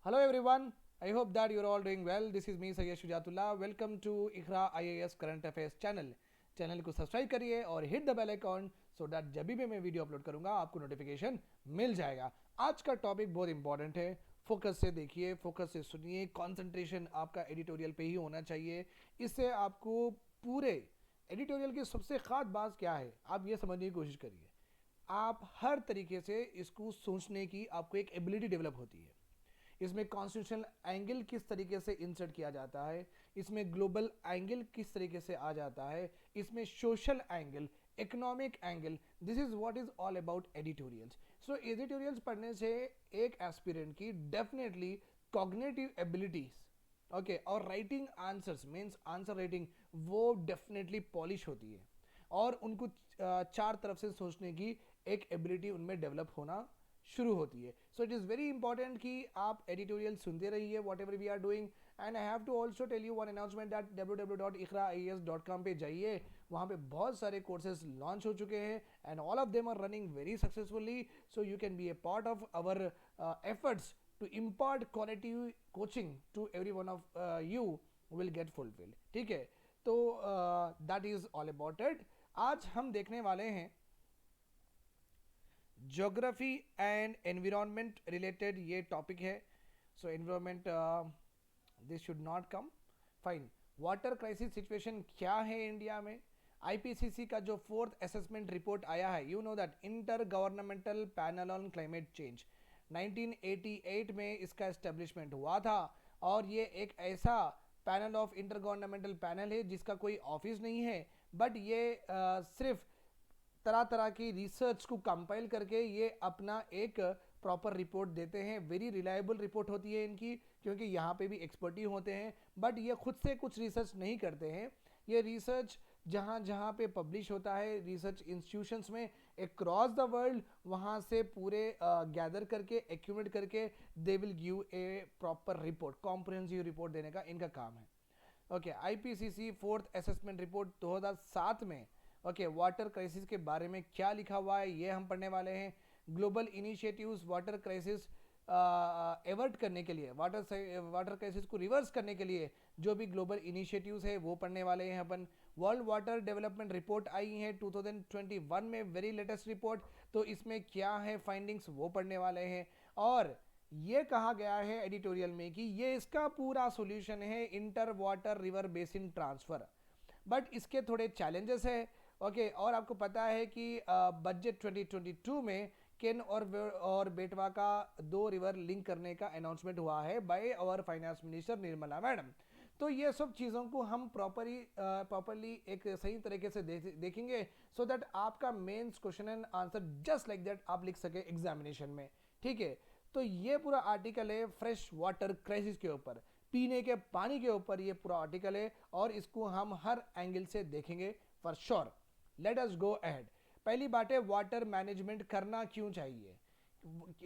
Hello everyone. I hope that you're all doing well. This is me Sayyid Shujatullah. Welcome to Iqra IAS Current Affairs channel. Channel को subscribe करिए और hit the bell icon so that जब भी मैं video upload करूंगा आपको notification मिल जाएगा. आज का टॉपिक बहुत इंपॉर्टेंट है. फोकस से देखिए, फोकस से सुनिए, कंसंट्रेशन आपका एडिटोरियल पे ही होना चाहिए. इससे आपको पूरे एडिटोरियल की सबसे खास बात क्या है आप ये समझने की कोशिश करिए. आप हर तरीके से इसको सोचने की आपको एक एबिलिटी डेवलप होती है. इसमें कॉन्स्टिट्यूशनल एंगल किस तरीके से इंसर्ट किया जाता है, इसमें ग्लोबल एंगल किस तरीके से आ जाता है, इसमें social angle, economic angle. This is what is all about editorials. So editorials पढ़ने से एक एस्पिरेंट की डेफिनेटली कॉग्निटिव एबिलिटीज ओके और writing answers means answer writing वो डेफिनेटली पॉलिश होती है और उनको चार तरफ से सोचने की एक एबिलिटी उनमें डेवलप होना शुरू होती है. So it is very important कि आप एडिटोरियल सुनते रहिए whatever we are doing. And I have to also tell you one announcement that www.iqraias.com पे जाइए. वहाँ पे बहुत सारे कोर्सेज लॉन्च हो चुके हैं and all of them are running very successfully. So you can be a part of our efforts to impart quality coaching to every one of you will get fulfilled. ठीक है, तो that is all about it. आज हम देखने वाले हैं geography and environment related ये topic है. So environment this should not come fine. Water crisis situation क्या है इंडिया में. आईपीसीसी का जो फोर्थ असेसमेंट रिपोर्ट आया है, you know that inter governmental panel on climate change 1988 में इसका एस्टेब्लिशमेंट हुआ था और ये एक ऐसा panel of inter governmental panel है जिसका कोई ऑफिस नहीं है बट ये सिर्फ तरह तरह की रिसर्च को कंपाइल करके ये अपना एक प्रॉपर रिपोर्ट देते हैं. वेरी रिलायबल रिपोर्ट होती है इनकी क्योंकि यहाँ पे भी एक्सपर्टी होते हैं बट ये खुद से कुछ रिसर्च नहीं करते हैं. ये रिसर्च जहाँ जहाँ पे पब्लिश होता है रिसर्च इंस्टीट्यूशंस में अक्रॉस द वर्ल्ड वहाँ से पूरे गैदर करके एक्यूमुलेट करके they will give a proper report, comprehensive report देने का इनका काम है. Okay, IPCC fourth assessment report 2007 में ओके वाटर क्राइसिस के बारे में क्या लिखा हुआ है ये हम पढ़ने वाले हैं. Global initiatives water crisis avert करने के लिए, वाटर क्राइसिस को रिवर्स करने के लिए जो भी ग्लोबल इनिशिएटिव्स है वो पढ़ने वाले हैं अपन. वर्ल्ड वाटर डेवलपमेंट रिपोर्ट आई है 2021 में, वेरी लेटेस्ट रिपोर्ट. तो इसमें क्या है फाइंडिंग्स वो पढ़ने वाले हैं. और ये कहा गया है एडिटोरियल में कि ये इसका पूरा सॉल्यूशन है inter water river basin transfer. But इसके थोड़े चैलेंजेस है. ओके और आपको पता है कि बजट 2022 में केन और बेटवा का दो रिवर लिंक करने का अनाउंसमेंट हुआ है by our finance minister Nirmala madam. तो ये सब चीज़ों को हम प्रॉपरली एक सही तरीके से देखेंगे सो दैट आपका mains question and answer just like that आप लिख सके एग्जामिनेशन में. ठीक है, तो ये पूरा आर्टिकल है फ्रेश वाटर क्राइसिस के ऊपर, पीने के पानी के ऊपर ये पूरा आर्टिकल है और इसको हम हर एंगल से देखेंगे for sure. Let us go ahead. पहली बात है वाटर मैनेजमेंट करना क्यों चाहिए,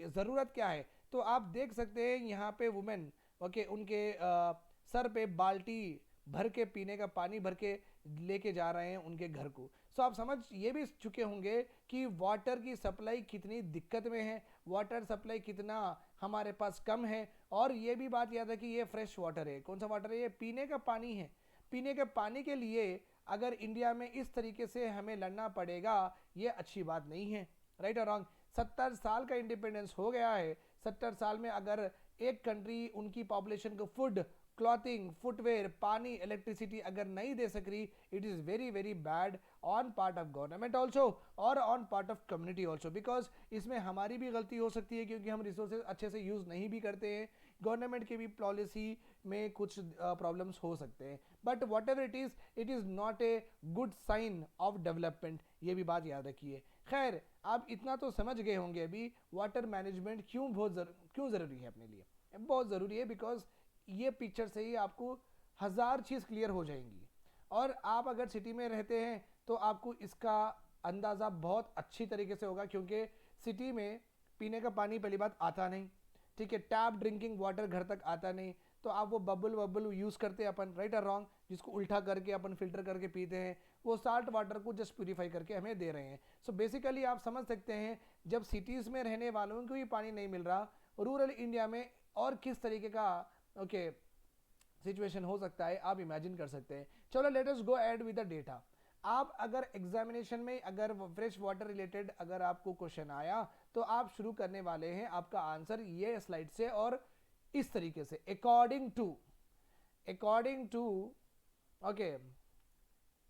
ज़रूरत क्या है. तो आप देख सकते हैं यहाँ पे वुमेन ओके उनके सर पे बाल्टी भर के पीने का पानी भर के लेके जा रहे हैं उनके घर को. सो आप समझ ये भी चुके होंगे कि वाटर की सप्लाई कितनी दिक्कत में है, वाटर सप्लाई कितना हमारे पास कम है. और ये भी बात याद है कि ये फ्रेश वाटर है. कौन सा वाटर है, ये पीने का पानी है. पीने के पानी के लिए अगर इंडिया में इस तरीके से हमें लड़ना पड़ेगा ये अच्छी बात नहीं है. राइट और रॉन्ग. 70 साल का इंडिपेंडेंस हो गया है. 70 साल में अगर एक कंट्री उनकी पॉपुलेशन को फूड, क्लॉथिंग, फुटवेयर, पानी, इलेक्ट्रिसिटी अगर नहीं दे सक रही, it is very very bad on part of government also और on part of community also. Because इसमें हमारी भी गलती हो सकती है क्योंकि हम रिसोर्सेज अच्छे से यूज़ नहीं भी करते हैं. गवर्नमेंट की भी पॉलिसी में कुछ प्रॉब्लम्स हो सकते हैं. But whatever it is not a good sign of development. ये भी बात याद रखिए. खैर, आप इतना तो समझ गए होंगे अभी वाटर मैनेजमेंट क्यों ज़रूरी है अपने लिए. बहुत ज़रूरी है बिकॉज ये पिक्चर से ही आपको हज़ार चीज़ क्लियर हो जाएंगी. और आप अगर सिटी में रहते हैं तो आपको इसका अंदाज़ा बहुत अच्छी तरीके से होगा क्योंकि सिटी में पीने का पानी पहली बात आता नहीं. ठीक है, टैप ड्रिंकिंग वाटर घर तक आता नहीं. तो आप वो बबल यूज़ करते हैं अपन, राइट और रॉन्ग, जिसको उल्टा करके अपन फिल्टर करके पीते हैं, वो साल्ट वाटर को जस्ट प्यूरीफाई करके हमें दे रहे हैं. सो बेसिकली आप समझ सकते हैं जब सिटीज़ में रहने वालों को भी पानी नहीं मिल रहा, रूरल इंडिया में और किस तरीके का ओके सिचुएशन हो सकता है आप इमेजिन कर सकते हैं। चलो let us go add with the data. आप अगर एग्जामिनेशन में अगर फ्रेश वाटर रिलेटेड अगर आपको क्वेश्चन आया तो आप शुरू करने वाले हैं आपका आंसर ये स्लाइड से और इस तरीके से according to okay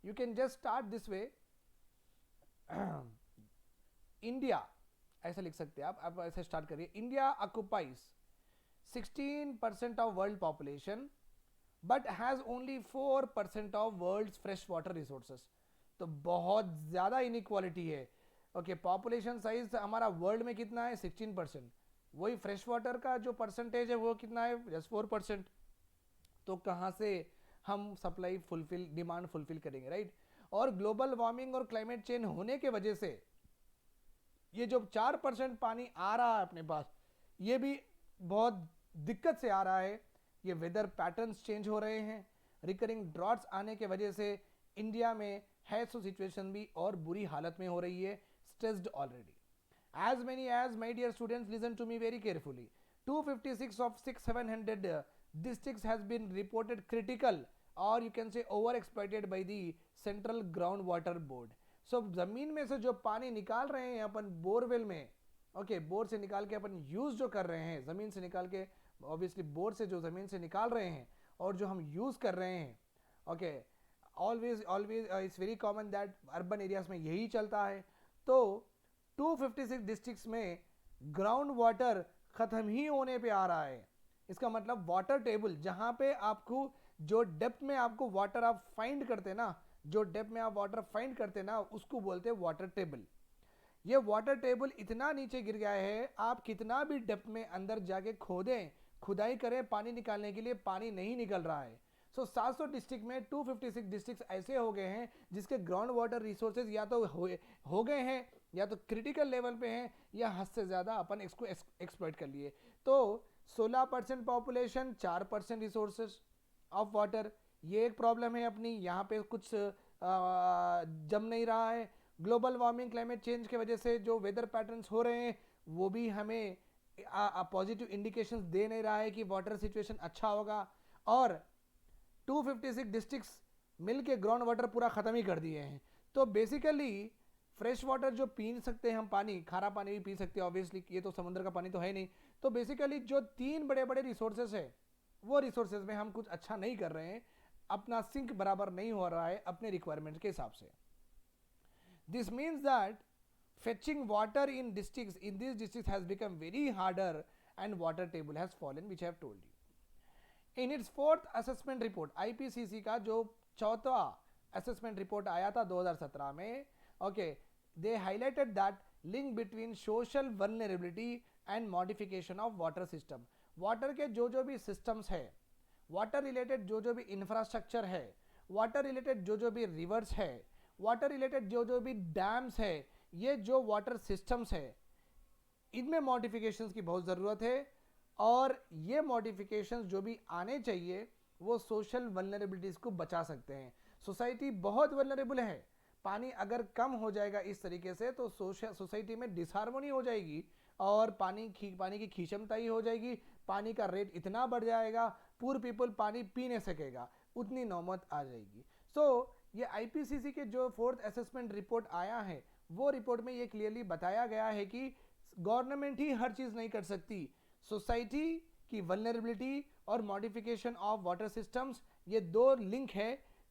you can just start this way. India ऐसा लिख सकते हैं आप ऐसे स्टार्ट करिए। India occupies 16% of world population but has only 4% of world fresh water resources. तो बहुत ज्यादा इनइक्वालिटी है। ओके पॉपुलेशन साइज हमारा वर्ल्ड में कितना है 16%, वही फ्रेश वाटर का जो परसेंटेज है वो कितना है जस्ट 4%। तो कहाँ से हम सप्लाई फुलफिल डिमांड फुलफिल करेंगे, राइट। और ग्लोबल वार्मिंग और क्लाइमेट चेंज होने के वजह से ये जो 4% पानी आ रहा है अपने पास ये भी बहुत दिक्कत से आ रहा है। ये वेदर पैटर्न्स चेंज हो रहे हैं, रिकरिंग ड्रॉट्स आने के वजह से इंडिया में है सो सिचुएशन भी और बुरी हालत में हो रही है, stressed already. as many as my dear students listen to me very carefully 256 of 6700 districts has been reported critical or you can say over exploited by the central groundwater board। so जमीन में से जो पानी निकाल रहे हैं अपन borewell में okay bore से निकाल के अपन यूज जो कर रहे हैं जमीन से निकाल के ऑब्वियसली बोर से जो जमीन से निकाल रहे हैं और जो हम यूज कर रहे हैं okay always it's very common that urban areas में यही चलता है। तो 256 डिस्ट्रिक्ट्स में ग्राउंड वाटर खत्म ही होने पे आ रहा है। इसका मतलब वाटर टेबल जहां पे आपको जो डेप्थ में आपको वाटर आप फाइंड करते ना जो डेप्थ में आप वाटर फाइंड करते ना उसको बोलते हैं वाटर टेबल। ये वाटर टेबल इतना नीचे गिर गया है आप कितना भी डेप्थ में अंदर जाके खोदें खुदाई करें पानी निकालने के लिए पानी नहीं निकल रहा है। सो 700 डिस्ट्रिक्ट में 256 डिस्ट्रिक्ट ऐसे हो गए हैं जिसके ग्राउंड वाटर रिसोर्सेज या तो हो गए हैं या तो क्रिटिकल लेवल पे हैं या हद से ज़्यादा अपन इसको एक्सप्लॉइट कर लिए। तो 16% पॉपुलेशन 4% रिसोर्सेज ऑफ वाटर ये एक प्रॉब्लम है अपनी, यहाँ पे कुछ जम नहीं रहा है। ग्लोबल वार्मिंग क्लाइमेट चेंज के वजह से जो वेदर पैटर्न्स हो रहे हैं वो भी हमें पॉजिटिव इंडिकेशंस दे नहीं रहा है कि वाटर सिचुएशन अच्छा होगा। और 256 डिस्ट्रिक्ट्स मिलके ग्राउंड वाटर पूरा ख़त्म ही कर दिए हैं। तो बेसिकली फ्रेश वाटर जो पी सकते हैं हम पानी खारा पानी भी पी सकते हैं ऑब्वियसली ये तो समुद्र का पानी तो है नहीं। तो बेसिकली जो 3 बड़े बड़े रिसोर्सेज है वो रिसोर्सेज में हम कुछ अच्छा नहीं कर रहे हैं, अपना सिंक बराबर नहीं हो रहा है अपने रिक्वायरमेंट के हिसाब से। This means that fetching water in these districts has become very harder and water table has fallen which I have told you. In its 4th assessment report IPCC का जो 4था assessment report आया था 2017 में okay they highlighted that link between social vulnerability and modification of water system। water के जो भी systems है water related जो भी infrastructure है water related जो भी rivers है water related जो भी dams है ये जो वाटर सिस्टम्स है इनमें मॉडिफिकेशंस की बहुत ज़रूरत है। और ये मॉडिफिकेशंस जो भी आने चाहिए वो सोशल वल्नरेबिलिटीज़ को बचा सकते हैं। सोसाइटी बहुत वल्नरेबल है, पानी अगर कम हो जाएगा इस तरीके से तो सोसाइटी में डिसहार्मोनी हो जाएगी और पानी की खींचमताई हो जाएगी, पानी का रेट इतना बढ़ जाएगा पुअर पीपल पानी पी नहीं सकेगा, उतनी नौबत आ जाएगी। सो ये IPCC के जो 4th असेसमेंट रिपोर्ट आया है वो रिपोर्ट में ये क्लियरली बताया गया है कि गवर्नमेंट ही हर चीज़ नहीं कर सकती, सोसाइटी की वल्नरेबिलिटी और मॉडिफिकेशन ऑफ वाटर सिस्टम्स ये 2 लिंक है।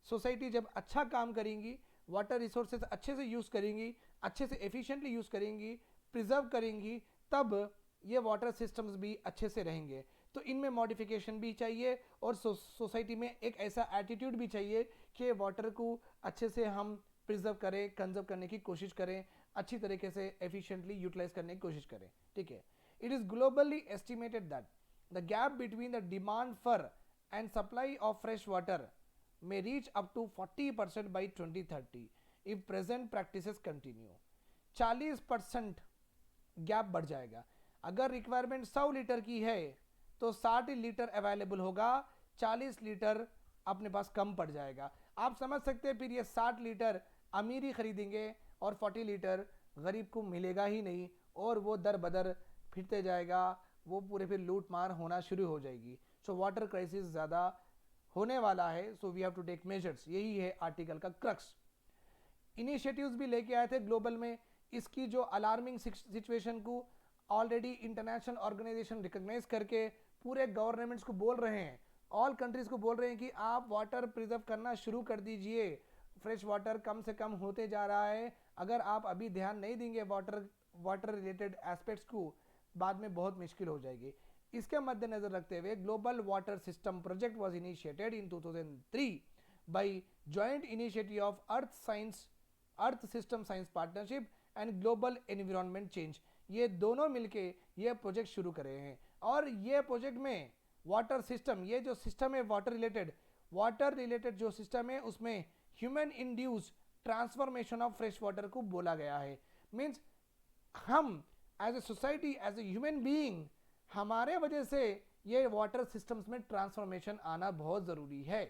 सोसाइटी जब अच्छा काम करेंगी वाटर रिसोर्सेज अच्छे से यूज़ करेंगी अच्छे से एफिशिएंटली यूज़ करेंगी प्रिजर्व करेंगी तब ये वाटर सिस्टम्स भी अच्छे से रहेंगे। तो इनमें मॉडिफिकेशन भी चाहिए और सोसाइटी में एक ऐसा एटीट्यूड भी चाहिए कि वाटर को अच्छे से हम प्रिजर्व करें कंजर्व करने की कोशिश करें अच्छी तरीके से एफिशिएंटली यूटिलाइज करने की कोशिश करें, ठीक है। It is globally estimated that the gap between the demand for and supply of fresh water may reach up to 40% by 2030 if present practices continue। 40% gap बढ़ जाएगा। अगर रिक्वायरमेंट 100 लीटर की है तो 60 लीटर अवेलेबल होगा, 40 लीटर अपने पास कम पड़ जाएगा। आप समझ सकते हैं फिर ये 60 लीटर अमीर ही खरीदेंगे और 40 लीटर गरीब को मिलेगा ही नहीं और वो दर बदर फिरते जाएगा, वो पूरे फिर लूट मार होना शुरू हो जाएगी। सो वाटर क्राइसिस ज़्यादा होने वाला है, so we have to take measures. यही है आर्टिकल का क्रक्स। इनिशिएटिव्स भी लेके आए थे ग्लोबल में, इसकी जो अलार्मिंग सिचुएशन को ऑलरेडी इंटरनेशनल ऑर्गेनाइजेशन रिकॉग्नाइज करके पूरे गवर्नमेंट्स को बोल रहे हैं, ऑल कंट्रीज को बोल रहे हैं कि आप वाटर प्रिजर्व करना शुरू कर दीजिए। फ्रेश वाटर कम से कम होते जा रहा है, अगर आप अभी ध्यान नहीं देंगे वाटर रिलेटेड एस्पेक्ट्स को, बाद में बहुत मुश्किल हो जाएगी। इसके मद्देनजर रखते हुए global water system project was initiated in 2003 by joint initiative of earth system science partnership and global environment change. ये दोनों मिलके ये प्रोजेक्ट शुरू कर रहे हैं, और ये प्रोजेक्ट में वाटर सिस्टम, ये जो सिस्टम है वाटर रिलेटेड जो सिस्टम है, उसमें human induced transformation of fresh water को बोला गया है। मीन्स हम as a society, as a human being, हमारे वजह से ये वाटर सिस्टम्स में ट्रांसफॉर्मेशन आना बहुत जरूरी है।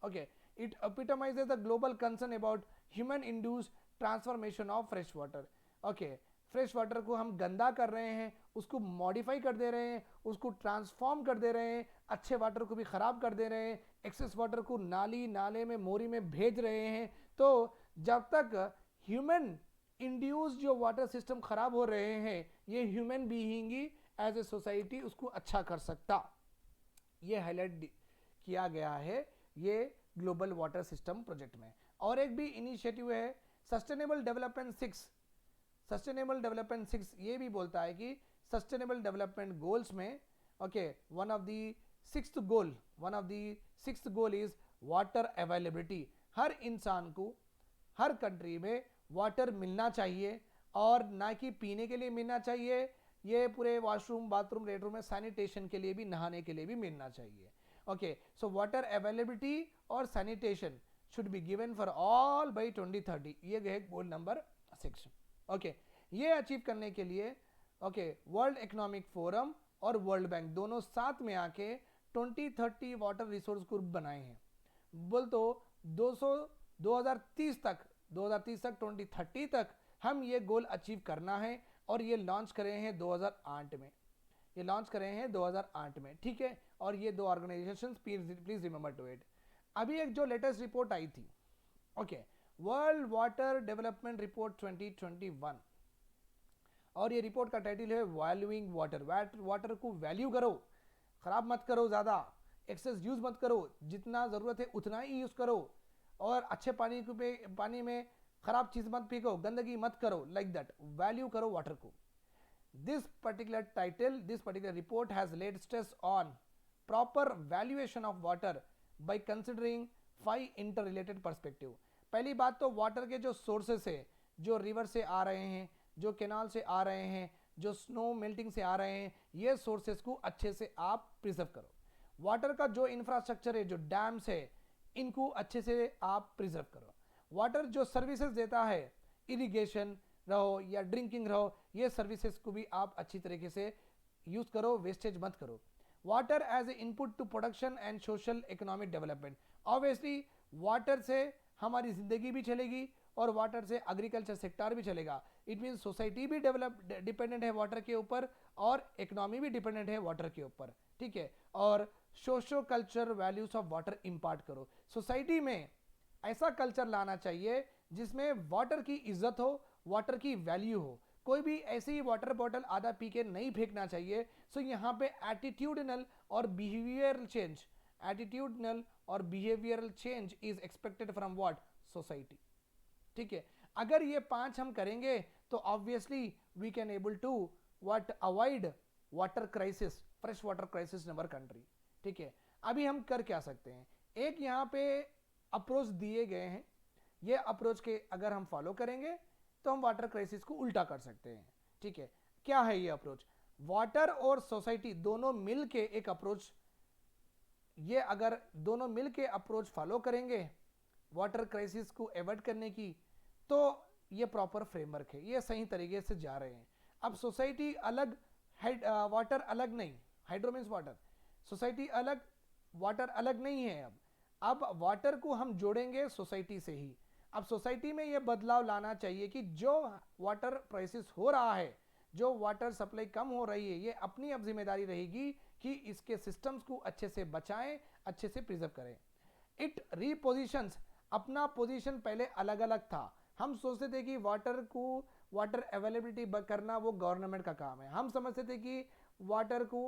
Okay, it epitomises the global concern about human induced transformation of fresh water. Okay, fresh water को हम गंदा कर रहे हैं, उसको मॉडिफाई कर दे रहे हैं, उसको ट्रांसफॉर्म कर दे रहे हैं, अच्छे वाटर को भी ख़राब कर दे रहे हैं, एक्सेस वाटर को नाले में मोरी में भेज रहे हैं। तो जब तक ह्यूमन इंड्यूस जो वाटर सिस्टम खराब हो रहे हैं, ये ह्यूमन बीइंग ही एज ए सोसाइटी उसको अच्छा कर सकता, ये हाईलाइट किया गया है ये ग्लोबल वाटर सिस्टम प्रोजेक्ट में। और एक भी इनिशिएटिव है सस्टेनेबल डेवलपमेंट 6, ये भी बोलता है कि सस्टेनेबल डेवलपमेंट गोल्स में okay one of the sixth goal is water availability. हर इंसान को हर कंट्री में वाटर मिलना चाहिए, और ना कि पीने के लिए मिलना चाहिए, ये पूरे वॉशरूम बाथरूम रेटरूम में सैनिटेशन के लिए भी, नहाने के लिए भी मिलना चाहिए। ओके, सो वाटर अवेलेबिलिटी और sanitation should be given for all by 2030, ये है गोल नंबर 6। ओके, ये अचीव करने के लिए ओके वर्ल्ड इकोनॉमिक फोरम और वर्ल्ड बैंक दोनों साथ में आके 2030 वाटर रिसोर्स ग्रुप बनाए हैं। बोल तो 2030 तक 2030 तक हम ये गोल अचीव करना है, और ये लॉन्च करे हैं 2008 में, ठीक है। और ये दो organisations please remember to it. अभी एक जो लेटेस्ट रिपोर्ट आई थी, okay, world water development report 2021, और ये रिपोर्ट का टाइटल है वैल्यूइंग वाटर को वैल्यू करो, खराब मत करो, ज़्यादा एक्सेस यूज मत करो, जितना ज़रूरत है उतना ही यूज़ करो, और अच्छे पानी में खराब चीज़ मत पीको, गंदगी मत करो, लाइक दैट वैल्यू करो वाटर को। This particular report has laid stress on proper valuation of water by considering 5 interrelated perspective. पहली बात तो वाटर के जो सोर्सेस है, जो रिवर से आ रहे हैं, जो केनाल से आ रहे हैं, जो स्नो मेल्टिंग से आ रहे हैं, ये सोर्सेस को अच्छे से आप प्रिजर्व करो। वाटर का जो इंफ्रास्ट्रक्चर है, जो डैम्स है, इनको अच्छे से आप प्रिजर्व करो। वाटर जो सर्विसेज देता है, इरिगेशन रहो या ड्रिंकिंग रहो, ये सर्विसेज को भी आप अच्छी तरीके से यूज करो, वेस्टेज मत करो। Water as a input to production and social economic development. Obviously water से हमारी जिंदगी भी चलेगी, और वाटर से एग्रीकल्चर सेक्टर भी चलेगा। इट मीन सोसाइटी भी डिपेंडेंट है वाटर के ऊपर, और इकोनॉमी भी डिपेंडेंट है वाटर के ऊपर, ठीक है। और socio culture values of water impart करो। सोसाइटी में ऐसा कल्चर लाना चाहिए जिसमें वाटर की इज्जत हो, वाटर की वैल्यू हो। कोई भी ऐसी वाटर बॉटल आधा पी के नहीं फेंकना चाहिए। सो यहाँ पे एटीट्यूडनल और behavioural change is expected from what society, ठीक है। अगर ये 5 हम करेंगे तो obviously we can able to what avoid water crisis, fresh water crisis in our country, ठीक है। अभी हम कर क्या सकते हैं, एक यहाँ पे अप्रोच दिए गए हैं, ये अप्रोच के अगर हम फॉलो करेंगे तो हम वाटर क्राइसिस को उल्टा कर सकते हैं, ठीक है। क्या है ये अप्रोच? वाटर और सोसाइटी दोनों मिल के एक अप्रोच, ये अगर दोनों मिल के अप्रोच फॉलो करेंगे वाटर क्राइसिस को अवॉइड करने की, तो ये प्रॉपर फ्रेमवर्क है, ये सही तरीके से जा रहे हैं। अब सोसाइटी अलग, वाटर अलग नहीं, हाइड्रो मीन्स वाटर, सोसाइटी अलग, वाटर अलग नहीं है। अब वाटर को हम जोड़ेंगे सोसाइटी से ही। अब सोसाइटी में ये बदलाव लाना चाहिए कि जो वाटर क्राइसिस हो रहा है, जो वाटर सप्लाई कम हो रही है, ये अपनी अब जिम्मेदारी रहेगी कि इसके सिस्टम्स को अच्छे से बचाएं, अच्छे से प्रिजर्व करें। इट रीपोजिशंस, अपना पोजीशन पहले अलग अलग था। हम सोचते थे कि वाटर अवेलेबिलिटी करना वो गवर्नमेंट का काम है। हम समझते थे कि वाटर को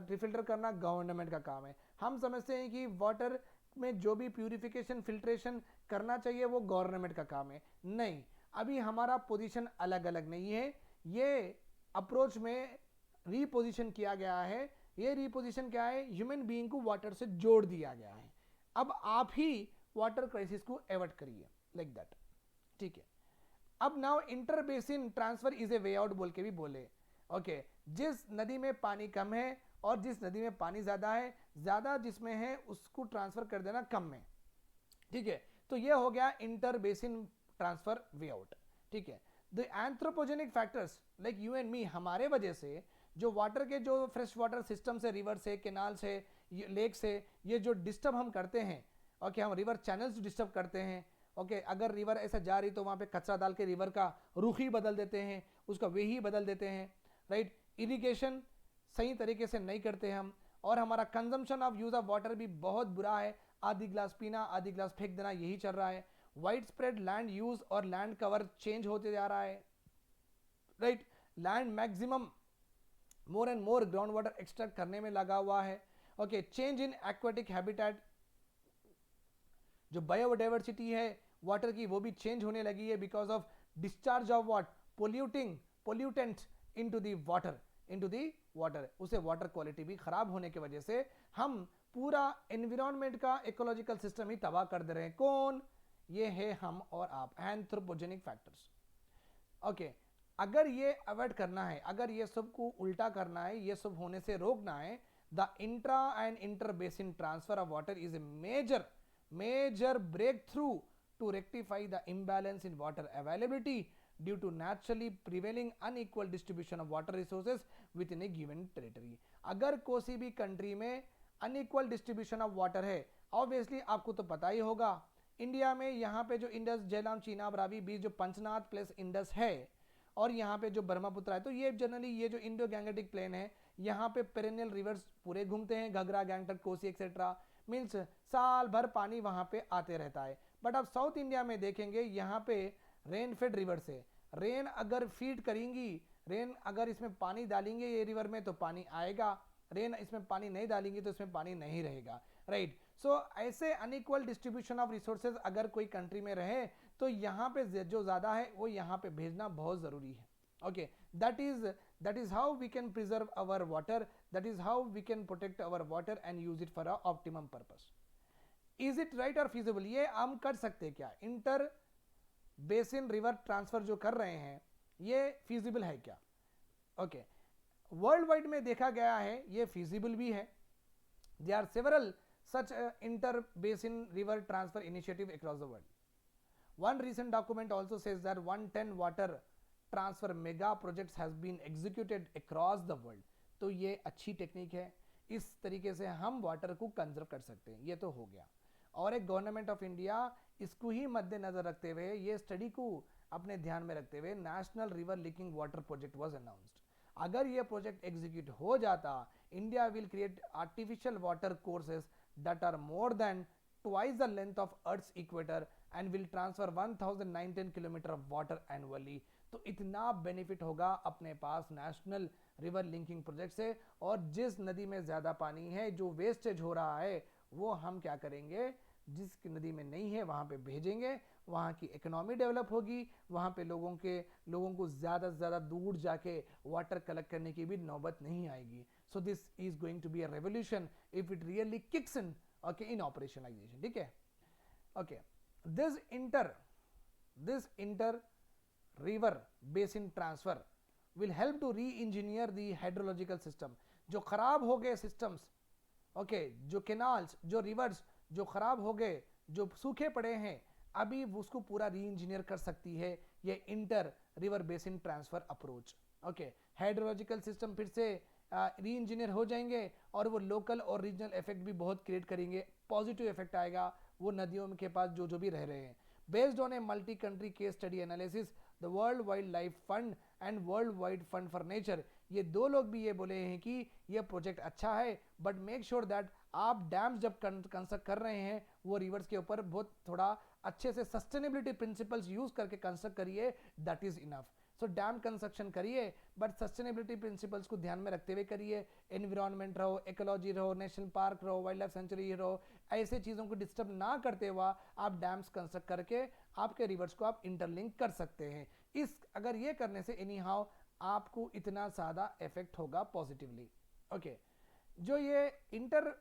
रिफिल्टर करना गवर्नमेंट का काम है। हम समझते हैं कि वाटर में जो भी प्यूरिफिकेशन फिल्ट्रेशन करना चाहिए वो गवर्नमेंट का काम है। नहीं, अभी हमारा पोजीशन अलग अलग नहीं है। ये अप्रोच में रीपोजिशन किया गया है। ये रीपोजिशन क्या है? ह्यूमन बीइंग को वाटर से जोड़ दिया गया है। अब आप ही वाटर क्राइसिस को एवर्ट करिए, लाइक दैट। ठीक है, अब now inter basin transfer is a way out बोल के भी बोले। ओके, जिस नदी में पानी कम है और जिस नदी में पानी ज्यादा है, ज्यादा जिसमें है उसको ट्रांसफर कर देना कम में। ठीक है, तो ये हो गया inter basin transfer way out. ठीक है, the anthropogenic factors like you and me, हमारे वजह से जो वाटर के जो फ्रेश वाटर सिस्टम से, रिवर से, केनाल से, लेक से, ये जो डिस्टर्ब हम करते हैं, ओके, हम रिवर चैनल्स डिस्टर्ब करते हैं। ओके, अगर रिवर ऐसा जा रही तो वहाँ पे कचरा डाल के रिवर का रुख ही बदल देते हैं, उसका वे ही बदल देते हैं, राइट। इरिगेशन सही तरीके से नहीं करते हम, और हमारा consumption of use of water भी बहुत बुरा है। आधी गिलास पीना, आधी गिलास फेंक देना, यही चल रहा है। वाइड स्प्रेड लैंड यूज और लैंड कवर चेंज होते जा रहा है, right. Land maximum more and more ground water extract करने में लगा हुआ है। Okay, change in aquatic habitat, जो बायोडाइवर्सिटी है वाटर की वो भी चेंज होने लगी है because of discharge of what, pollutants into the water, उसे वाटर क्वालिटी भी खराब होने की वजह से हम पूरा एनवायरनमेंट का इकोलॉजिकल सिस्टम ही तबाह कर दे रहे हैं। कौन? ये है हम और आप, एंथ्रोपोजेनिक फैक्टर्स। ओके, अगर ये अवॉइड करना है, अगर ये सब को उल्टा करना है, ये सब होने से रोकना है, the intra and inter basin transfer of water is a major breakthrough to rectify the imbalance in water availability due to naturally prevailing unequal distribution of water resources within a given territory। अगर कोई भी country में unequal distribution of water है, obviously आपको तो पता ही होगा, India में यहाँ पे जो इंडस, झेलम, चीनाब, रावी बीच जो पंचनाथ प्लस इंडस है, और यहाँ पे जो ब्रह्मपुत्र है, तो ये जनरली ये जो इंडो गैंगेटिक प्लेन है, यहाँ पे पेरेनियल रिवर्स पूरे घूमते हैं, घघरा, गैंगटक, कोसी एक्सेट्रा, मीन्स साल भर पानी वहां पे आते रहता है। बट अब साउथ इंडिया में देखेंगे, यहाँ पे रेन फेड रिवर से रेन अगर फीड करेंगी, रेन अगर इसमें पानी डालेंगे ये रिवर में तो पानी आएगा, रेन इसमें पानी नहीं डालेंगे तो इसमें पानी नहीं रहेगा, राइट। सो ऐसे अनइक्वल डिस्ट्रीब्यूशन ऑफ रिसोर्सेज अगर कोई कंट्री में रहे तो यहाँ पे जो ज्यादा है वो यहाँ पे भेजना बहुत जरूरी है। Okay, that is how we can preserve our water, that is how we can protect our water and use it for a optimum purpose। is it right or feasible? ये हम कर सकते क्या? इंटर बेसिन रिवर ट्रांसफर जो कर रहे हैं ये feasible है क्या? ओके, वर्ल्ड वाइड में देखा गया है ये feasible भी है। there are several such inter basin river transfer initiative across the world। one recent document also says that 110 water transfer mega projects has been executed across the world. तो ये अच्छी टेक्निक है, इस तरीके से हम वाटर को कंजर्व कर सकते हैं। ये तो हो गया, और एक गवर्नमेंट ऑफ इंडिया इसको ही मद्देनजर रखते हुए, ये स्टडी को अपने ध्यान में रखते हुए national river linking water project was announced. अगर ये प्रोजेक्ट एग्जीक्यूट हो जाता, India will create artificial water courses that are more than twice the length of Earth's equator and will transfer 1019 kilometre of water annually. तो इतना benefit होगा अपने पास national river linking project से। और जिस नदी में ज्यादा पानी है, जो वेस्टेज हो रहा है, वो हम क्या करेंगे, जिस नदी में नहीं है वहां पे भेजेंगे, वहां की इकोनॉमी डेवलप होगी, वहां पे लोगों को ज्यादा से ज्यादा दूर जाके वाटर कलेक्ट करने की भी नौबत नहीं आएगी। So this is going to be a revolution if it really kicks in, okay, in operationalisation. ठीक है, okay, this inter river basin transfer will help to re-engineer the hydrological system। जो खराब हो गए systems, ओके, जो canals, जो reverse जो खराब हो गए, जो सूखे पड़े हैं, अभी उसको पूरा री इंजीनियर कर सकती है ये inter river basin transfer approach. Okay, hydrological system फिर से री इंजीनियर हो जाएंगे, और वो लोकल और रीजनल इफेक्ट भी बहुत क्रिएट करेंगे, पॉजिटिव इफेक्ट आएगा वो नदियों के पास जो भी रह रहे हैं। Based on a multi-country case study analysis, the world wild life fund and world wide fund for nature, ये दो लोग भी ये बोले हैं कि ये प्रोजेक्ट अच्छा है, बट मेक श्योर दैट आप डैम्स जब कंस्ट्रक्ट कर रहे हैं वो रिवर्स के ऊपर बहुत थोड़ा अच्छे से सस्टेनेबिलिटी प्रिंसिपल्स यूज करके कंस्ट्रक्ट करिए, that is enough. So damn construction करिए बट सस्टेनेबिलिटी प्रिंसिपल्स को ध्यान में रखते हुए करिए। एनवायरनमेंट रहो, इकोलॉजी रहो, नेशनल पार्क रहो, वाइल्ड लाइफ सेंचुरी रहो, ऐसे चीज़ों को डिस्टर्ब ना करते हुआ आप डैम्स कंस्ट्रक्ट करके आपके रिवर्स को आप इंटरलिंक कर सकते हैं। इस अगर ये करने से एनी हाउ आपको इतना ज़्यादा इफेक्ट होगा पॉजिटिवली। ओके, जो ये इंटर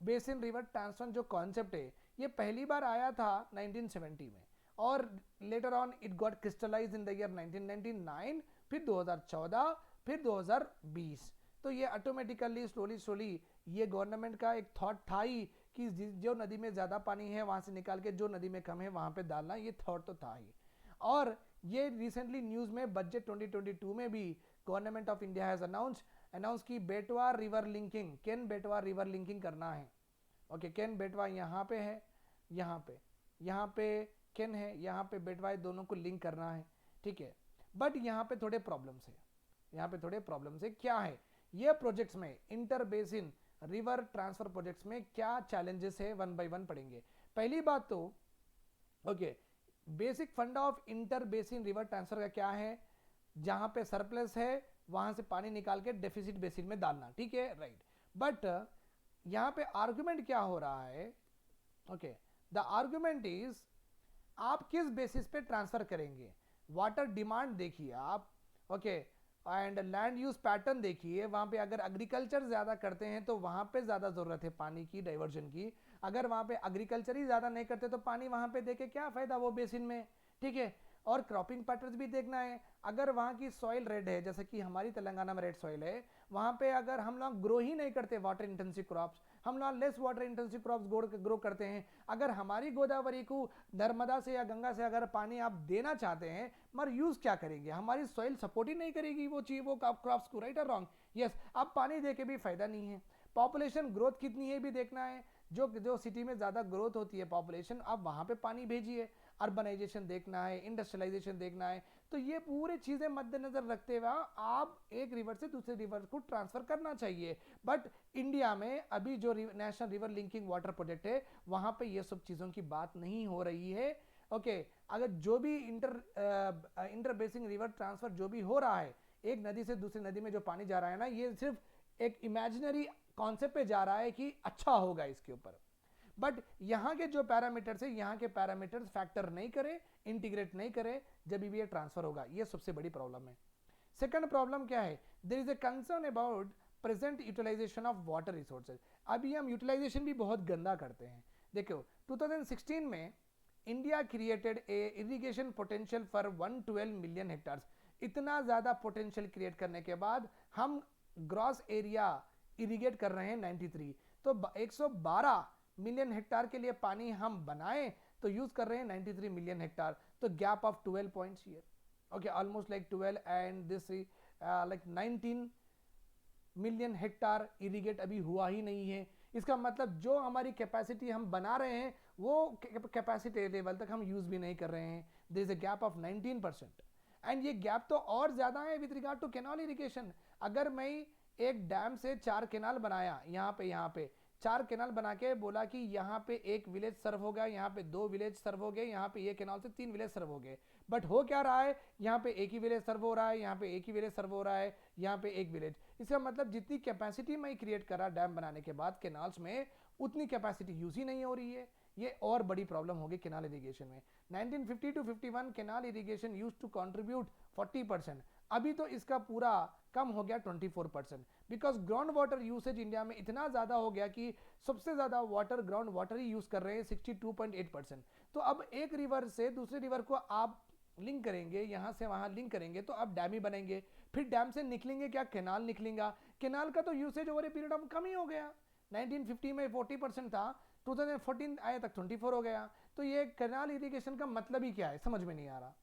बेसिन रिवर ट्रांसफर जो कॉन्सेप्ट है ये पहली बार आया था 1970 में, और later on it got crystallise in the year 1999, फिर 2014, फिर 2020। तो ये ऑटोमेटिकली स्लोली ये गवर्नमेंट का एक थॉट था ही कि जो नदी में ज़्यादा पानी है वहाँ से निकाल के जो नदी में कम है वहाँ पे डालना, ये थॉट तो था ही। और ये रिसेंटली न्यूज़ में बजट 2022 में भी government of India has announce की बेटवा रिवर लिंकिंग, केन बेटवा रिवर लिंकिंग करना है। ओके, केन बेटवा यहाँ पे है, यहाँ पे केन है, यहाँ पे बेटवा है, दोनों को लिंक करना है, ठीक है। बट यहाँ पे थोड़े प्रॉब्लम्स है, क्या है ये प्रोजेक्ट्स में, inter basin river transfer projects में क्या चैलेंजेस है, वन बाय वन पढ़ेंगे। पहली बात तो ओके, बेसिक फंडा of inter basin river transfer का क्या है, जहां पे सरप्लस है वहां से पानी निकाल के डेफिसिट बेसिन में डालना, ठीक है, राइट। बट यहाँ पे आर्गुमेंट क्या हो रहा है, ओके, द आर्गुमेंट इज आप किस बेसिस पे ट्रांसफर करेंगे, वाटर डिमांड देखिए आप, okay, and land use pattern देखिए। वहां पे अगर एग्रीकल्चर ज्यादा करते हैं तो वहां पे ज्यादा जरूरत है पानी की डाइवर्जन की, अगर वहां पे एग्रीकल्चर ही ज्यादा नहीं करते तो पानी वहां पे देके क्या फायदा वो बेसिन में, ठीक है। और क्रॉपिंग पैटर्न्स भी देखना है, अगर वहाँ की सॉइल रेड है, जैसे कि हमारी तेलंगाना में रेड सॉइल है, वहाँ पे अगर हम लोग ग्रो ही नहीं करते वाटर इंटेंसिव क्रॉप्स, हम लोग less water intensive crops grow करते हैं। अगर हमारी गोदावरी को नर्मदा से या गंगा से अगर पानी आप देना चाहते हैं, मगर यूज क्या करेंगे, हमारी सॉइल सपोर्ट ही नहीं करेगी वो चीज, वो क्रॉप्स को, राइट और रॉन्ग। यस, अब पानी दे के भी फायदा नहीं है। पॉपुलेशन ग्रोथ कितनी है भी देखना है, जो सिटी में ज़्यादा ग्रोथ होती है पॉपुलेशन, आप वहाँ पे पानी भेजिए। अर्बनाइजेशन देखना है, इंडस्ट्रियलाइजेशन देखना है, तो ये पूरी चीज़ें मद्देनजर रखते हुए आप एक रिवर से दूसरे रिवर को ट्रांसफर करना चाहिए। बट इंडिया में अभी जो national river linking water project है वहाँ पे ये सब चीज़ों की बात नहीं हो रही है। ओके, अगर जो भी इंटर बेसिन रिवर ट्रांसफर जो भी हो रहा है, एक नदी से दूसरी नदी में जो पानी जा रहा है ना, ये सिर्फ एक इमेजिनरी कॉन्सेप्ट पे जा रहा है कि अच्छा होगा इसके ऊपर, बट यहाँ के जो पैरामीटर्स है, यहाँ के पैरामीटर्स फैक्टर नहीं करे, इंटीग्रेट नहीं करे जब भी ये ट्रांसफर होगा, ये सबसे बड़ी प्रॉब्लम है। सेकंड प्रॉब्लम क्या है, there is a concern about present utilisation of water resources. अभी हम यूटिलाइजेशन भी बहुत गंदा करते हैं। देखो 2016 में India created a irrigation potential for 112 million hectares. इतना ज़्यादा पोटेंशियल क्रिएट करने के बाद हम ग्रॉस एरिया इरिगेट कर रहे हैं 93, तो 112 मिलियन हेक्टार के लिए पानी हम बनाएं तो यूज कर रहे हैं 93 मिलियन हेक्टार, तो gap of 12 points here, okay, almost like 12 and this like 19 million hectare irrigate अभी हुआ ही नहीं है। इसका मतलब जो हमारी कैपेसिटी हम बना रहे हैं वो कैपेसिटी लेवल तक हम यूज भी नहीं कर रहे हैं। There is a gap of 19%, and ये गैप तो और ज्यादा है with regard to canal irrigation. अगर मैं एक डैम से 4 कैनाल बनाया, यहाँ पे 4 कैनाल बना के बोला कि यहाँ पे एक विलेज सर्व हो गया, यहाँ पे 2 विलेज सर्व हो गए, यहाँ पे ये कैनाल से 3 विलेज सर्व हो गए, बट हो क्या रहा है, यहाँ पे एक ही विलेज सर्व हो रहा है, यहाँ पे एक ही विलेज सर्व हो रहा है, यहाँ पे एक विलेज। इसका मतलब जितनी कैपेसिटी मैं क्रिएट करा डैम बनाने के बाद कैनाल्स में, उतनी कैपेसिटी यूज ही नहीं हो रही है। ये और बड़ी प्रॉब्लम होगी कैनाल इरिगेशन में। 1950 to 51 canal irrigation use to contribute 40%, अभी तो इसका पूरा कम हो गया 24%, because ground water usage India में इतना ज़्यादा हो गया कि सबसे ज़्यादा वाटर ग्राउंड वाटर ही यूज़ कर रहे हैं 62.8%। तो अब एक रिवर से दूसरे रिवर को आप लिंक करेंगे, यहाँ से वहाँ लिंक करेंगे तो आप डैम ही बनेंगे, फिर डैम से निकलेंगे क्या, कैनाल निकलेगा, कैनाल का तो usage over a period of कम ही हो गया। 1950 में 40% था, 2014 आया तक 24 हो गया। तो ये कैनाल इरिगेशन का मतलब ही क्या है, समझ में नहीं आ रहा।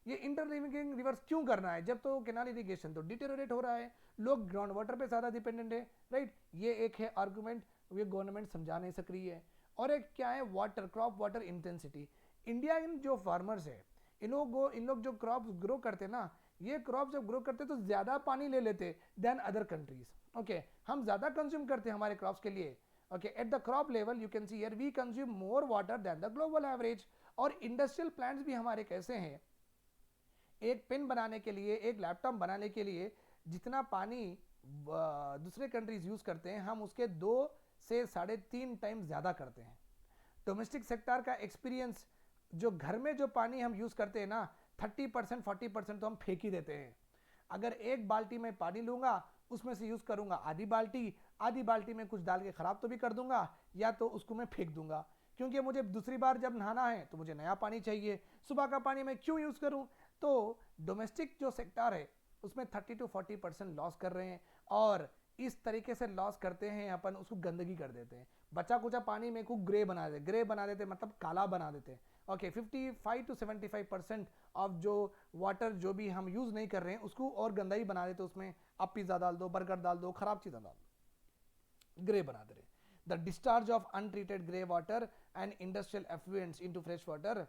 ये इंटरलिंकिंग रिवर्स क्यों करना है जब तो कैनाल इरिगेशन तो डिटेरियोरेट हो रहा है, लोग ग्राउंड वाटर पे ज़्यादा डिपेंडेंट है, राइट। ये एक है आर्गुमेंट, ये गवर्नमेंट समझा नहीं सक रही है। और एक क्या है, water crop water intensity. India in जो फार्मर्स है इन लोग जो क्रॉप्स ग्रो करते ना, ये क्रॉप जब ग्रो करते तो ज़्यादा पानी ले लेते देन अदर कंट्रीज. ओके, हम ज़्यादा कंज्यूम करते हैं हमारे क्रॉप्स के लिए. Okay, at the crop level you can see here we consume more water than the global average. और इंडस्ट्रियल प्लांट्स भी हमारे कैसे हैं, एक पेन बनाने के लिए, एक लैपटॉप बनाने के लिए जितना पानी दूसरे कंट्रीज यूज करते हैं, हम उसके 2 से 3.5 टाइम ज़्यादा करते हैं. डोमेस्टिक सेक्टर का एक्सपीरियंस, जो घर में जो पानी हम यूज़ करते हैं ना, 30% 40% तो हम फेंक ही देते हैं. अगर एक बाल्टी में पानी लूँगा, उसमें से यूज़ करूँगा आधी बाल्टी में कुछ डाल के ख़राब तो भी कर दूंगा, या तो उसको मैं फेंक दूंगा, क्योंकि मुझे दूसरी बार जब नहाना है तो मुझे नया पानी चाहिए. सुबह का पानी मैं क्यों यूज़ करूँ. तो डोमेस्टिक जो सेक्टर है उसमें 30 to 40% लॉस कर रहे हैं. और इस तरीके से लॉस करते हैं अपन, उसको गंदगी कर देते हैं. बचा कुचा पानी में को ग्रे बना देते मतलब काला बना देते हैं. ओके, 55 to 75% ऑफ जो वाटर जो भी हम यूज़ नहीं कर रहे हैं उसको और गंदा ही बना देते. उसमें आप पिज़्ज़ा डाल दो, बर्गर डाल दो, खराब चीज़ें डाल दो, ग्रे बना दे रहे. The discharge of untreated grey water and industrial effluents into fresh water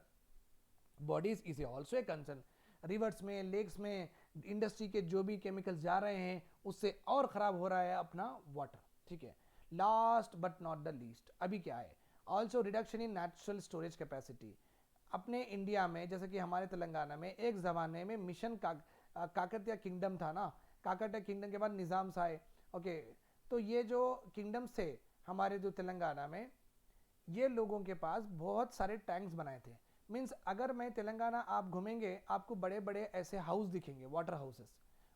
bodies is also a concern. Reverse में, लेक्स में इंडस्ट्री के जो भी केमिकल्स जा रहे हैं उससे और ख़राब हो रहा है अपना वाटर. ठीक है. Last but not the least, अभी क्या है, also reduction in natural storage capacity. अपने इंडिया में, जैसे कि हमारे तेलंगाना में एक ज़माने में मिशन काकतिया किंगडम था ना, काकतिया किंगडम के बाद निज़ाम आए. ओके, तो ये जो किंगडम से हमारे जो तेलंगाना में, ये लोगों के पास बहुत सारे टैंक्स बनाए थे. मीन्स अगर मैं तेलंगाना आप घूमेंगे, आपको बड़े बड़े ऐसे हाउस दिखेंगे, वाटर हाउसेस.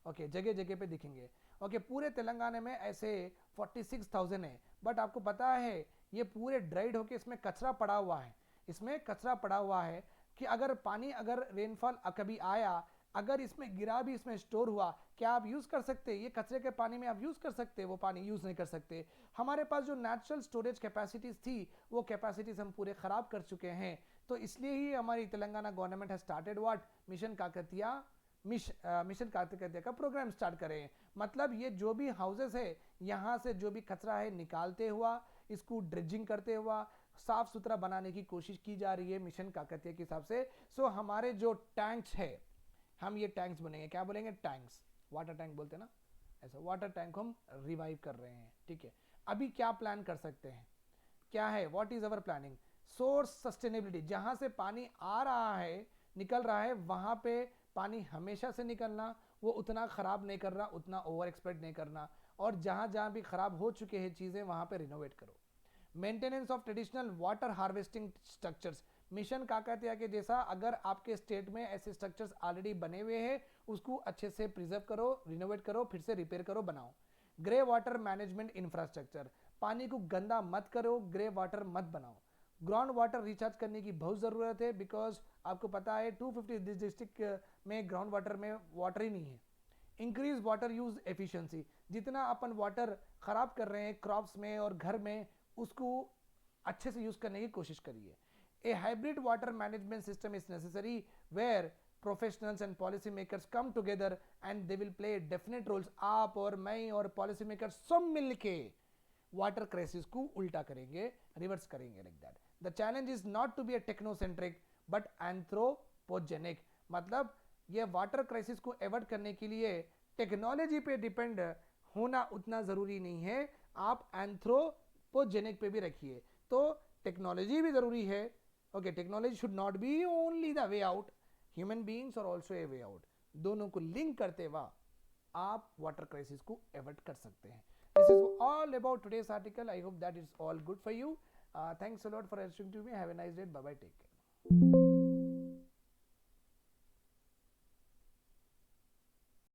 ओके, जगह जगह पे दिखेंगे. ओके, पूरे तेलंगाना में ऐसे 46,000 है. बट आपको पता है ये पूरे ड्राइड होके इसमें कचरा पड़ा हुआ है. इसमें कचरा पड़ा हुआ है कि अगर पानी, अगर रेनफॉल कभी आया, अगर इसमें गिरा भी, इसमें स्टोर हुआ, क्या आप यूज़ कर सकते? ये कचरे के पानी में आप यूज़ कर सकते? वो पानी यूज़ नहीं कर सकते. हमारे पास जो नेचुरल स्टोरेज कैपेसिटीज़ थी वो कैपेसिटीज़ हम पूरे ख़राब कर चुके हैं. तो इसलिए ही हमारी Telangana government has started what, mission Kakatiya का प्रोग्राम स्टार्ट करें. मतलब ये जो भी हाउसेस है, यहाँ से जो भी कचरा है निकालते हुआ, इसको ड्रेजिंग करते हुआ साफ सुथरा बनाने की कोशिश की जा रही है मिशन काकतिया के हिसाब से. सो हमारे जो टैंक्स है, हम ये टैंक्स बनेंगे, क्या बोलेंगे, टैंक्स, वाटर टैंक बोलते हैं ना, ऐसा वाटर टैंक हम रिवाइव कर रहे हैं. ठीक है. अभी क्या प्लान कर सकते हैं, क्या है, what is our planning. Source sustainability, जहां से पानी आ रहा है, निकल रहा है, वहां पे पानी हमेशा से निकलना, वो उतना खराब नहीं करना, उतना ओवर एक्सपेक्ट नहीं करना. और जहां जहां भी खराब हो चुके हैं चीजें, वहां पे रिनोवेट करो. Maintenance of traditional water harvesting structures, mission Kakatiya के जैसा अगर आपके स्टेट में ऐसे स्ट्रक्चर्स ऑलरेडी बने हुए हैं, उसको अच्छे से प्रिजर्व करो, रिनोवेट करो, फिर से रिपेयर करो, बनाओ. ग्रे वाटर मैनेजमेंट इंफ्रास्ट्रक्चर, पानी को गंदा मत करो, ग्रे वाटर मत बनाओ. ग्राउंड वाटर रिचार्ज करने की बहुत ज़रूरत है, बिकॉज आपको पता है 250 डिस्ट्रिक्ट में ग्राउंड वाटर में वाटर ही नहीं है. इंक्रीज वाटर यूज एफिशिएंसी, जितना अपन वाटर ख़राब कर रहे हैं क्रॉप्स में और घर में, उसको अच्छे से यूज़ करने की कोशिश करिए. A hybrid water management system is necessary where professionals and policy makers come together and they will play definite roles. आप और मैं और policy makers सब मिलके वाटर क्राइसिस को उल्टा करेंगे, रिवर्स करेंगे, like that. The challenge is not to be a technocentric but anthropogenic. मतलब ये वाटर क्राइसिस को एवर्ट करने के लिए टेक्नोलॉजी पे डिपेंड होना उतना ज़रूरी नहीं है, आप एंथ्रोपोजेनिक पे भी रखिए. तो टेक्नोलॉजी भी ज़रूरी है. Okay, technology should not be only the way out, human beings are also a way out. दोनों को लिंक करते हुए आप वाटर क्राइसिस को एवर्ट कर सकते हैं. This is all about today's article. I hope that is all good for you. Thanks a lot for listening to me. Have a nice day. Bye bye. Take care.